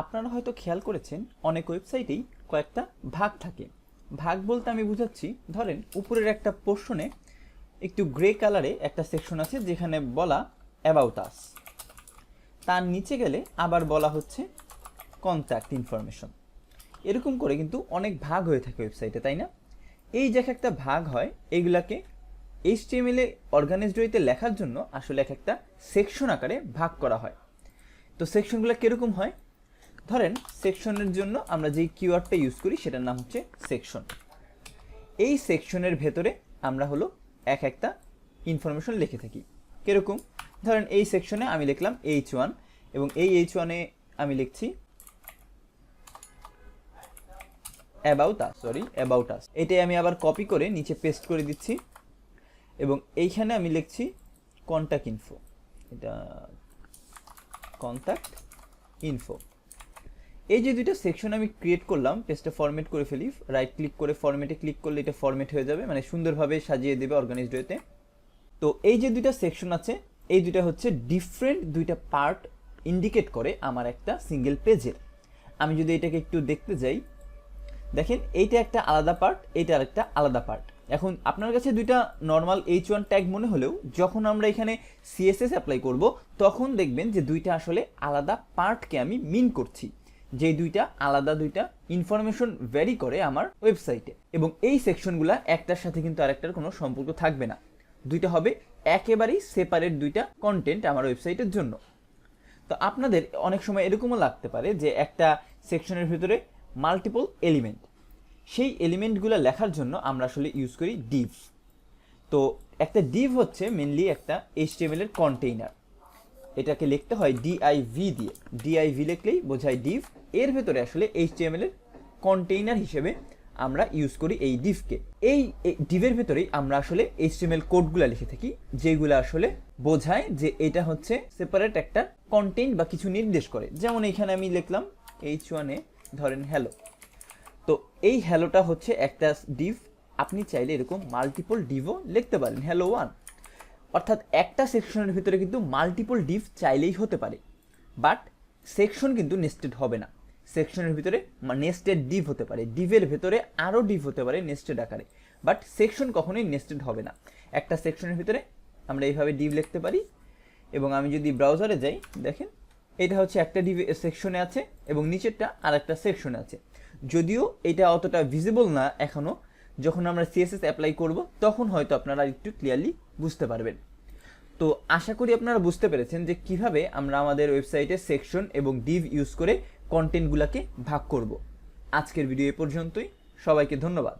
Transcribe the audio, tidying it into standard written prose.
আপনারা হয়তো খেয়াল করেছেন অনেক ওয়েবসাইটেই কয়েকটা ভাগ থাকে। ভাগ বলতে আমি বুঝাচ্ছি, ধরেন উপরের একটা পোর্শনে একটু গ্রে কালারে একটা সেকশন আছে যেখানে বলা অ্যাবাউট আস, তার নিচে গেলে আবার বলা হচ্ছে কন্ট্যাক্ট ইনফরমেশন। এরকম করে কিন্তু অনেক ভাগ হয়ে থাকে ওয়েবসাইটে, তাই না? এই যে একটা ভাগ হয়, এইগুলাকে HTML এ অর্গানাইজড ওয়েতে লেখার জন্য আসলে এক একটা সেকশন আকারে ভাগ করা হয়। তো সেকশনগুলো কীরকম হয়? ধরেন সেকশনের জন্য আমরা যেই কিওয়ার্ডটা ইউজ করি সেটার নাম হচ্ছে সেকশন। এই সেকশনের ভেতরে আমরা হলো এক একটা ইনফরমেশন লিখে থাকি। কীরকম? ধরেন এই সেকশনে আমি লিখলাম H1 এবং এই H1 এ আমি লিখছি অ্যাবাউট আস। এটাই আমি আবার কপি করে নিচে পেস্ট করে দিচ্ছি এবং এইখানে আমি লিখছি কন্ট্যাক্ট ইনফো। এটা কন্ট্যাক্ট ইনফো। এই যে দুইটা সেকশন আমি ক্রিয়েট করলাম, পেজটা ফরম্যাট করে ফেলি, রাইট ক্লিক করে ফরম্যাটে ক্লিক করলে এটা ফরম্যাট হয়ে যাবে, মানে সুন্দরভাবে সাজিয়ে দেবে অর্গানাইজড ওয়েতে। তো এই যে দুইটা সেকশন আছে, এই দুইটা হচ্ছে ডিফারেন্ট দুইটা পার্ট ইন্ডিকেট করে আমার একটা সিঙ্গেল পেজের। আমি যদি এটাকে একটু দেখতে যাই, দেখেন এইটা একটা আলাদা পার্ট, এইটা আরেকটা আলাদা পার্ট। এখন আপনার কাছে দুইটা নর্মাল H1 ট্যাগ মনে হলেও যখন আমরা এখানে CSS অ্যাপ্লাই করব তখন দেখবেন যে দুইটা আসলে আলাদা পার্টকে আমি মিন করছি, যে দুইটা আলাদা দুইটা ইনফরমেশন ভ্যারি করে আমার ওয়েবসাইটে। এবং এই সেকশনগুলো একটার সাথে কিন্তু আরেকটার কোনো সম্পর্ক থাকবে না, দুইটা হবে একেবারেই সেপারেট দুইটা কন্টেন্ট আমার ওয়েবসাইটের জন্য। তো আপনাদের অনেক সময় এরকমও লাগতে পারে যে একটা সেকশনের ভিতরে মাল্টিপল এলিমেন্ট, সেই এলিমেন্টগুলো লেখার জন্য আমরা আসলে ইউজ করি ডিভ। তো একটা ডিভ হচ্ছে মেনলি একটা HTML এর কন্টেইনার। এটাকে লিখতে হয় DIV দিয়ে, DIV লিখলেই বোঝায় ডিভ। এর ভেতরে আসলে HTML এর কন্টেইনার হিসেবে আমরা ইউজ করি এই ডিভকে। এই ডিভের ভেতরেই আমরা আসলে HTML কোডগুলো লিখে থাকি, যেগুলো আসলে বোঝায় যে এটা হচ্ছে সেপারেট একটা কন্টেন্ট বা কিছু নির্দেশ করে। যেমন এখানে আমি লিখলাম H1 এ ধরেন হ্যালো। তো এই হ্যালোটা হচ্ছে একটা ডিভ। আপনি চাইলে এরকম মাল্টিপল ডিভও লিখতে পারেন, হ্যালো 1। অর্থাৎ একটা সেকশনের ভিতরে কিন্তু মাল্টিপল ডিভ চাইলেই হতে পারে, বাট সেকশন কিন্তু নেস্টেড হবে না। সেকশনের ভিতরে নেস্টেড ডিভ হতে পারে, ডিভের ভেতরে আরও ডিভ হতে পারে নেস্টেড আকারে, বাট সেকশন কখনোই নেস্টেড হবে না। একটা সেকশনের ভিতরে আমরা এইভাবে ডিভ লিখতে পারি। এবং আমি যদি ব্রাউজারে যাই, দেখেন এটা হচ্ছে একটা ডিভ সেকশনে আছে এবং নিচেরটা আর একটা সেকশনে আছে। যদিও এটা অতটা ভিজিবল না এখনও, যখন আমরা CSS অ্যাপ্লাই করব তখন হয়তো আপনারা একটু ক্লিয়ারলি বুঝতে পারবেন। তো আশা করি আপনারা বুঝতে পেরেছেন যে কিভাবে আমরা আমাদের ওয়েবসাইটে সেকশন এবং ডিভ ইউজ করে কন্টেন্টগুলোকে ভাগ করব। আজকের ভিডিও এ পর্যন্তই, সবাইকে ধন্যবাদ।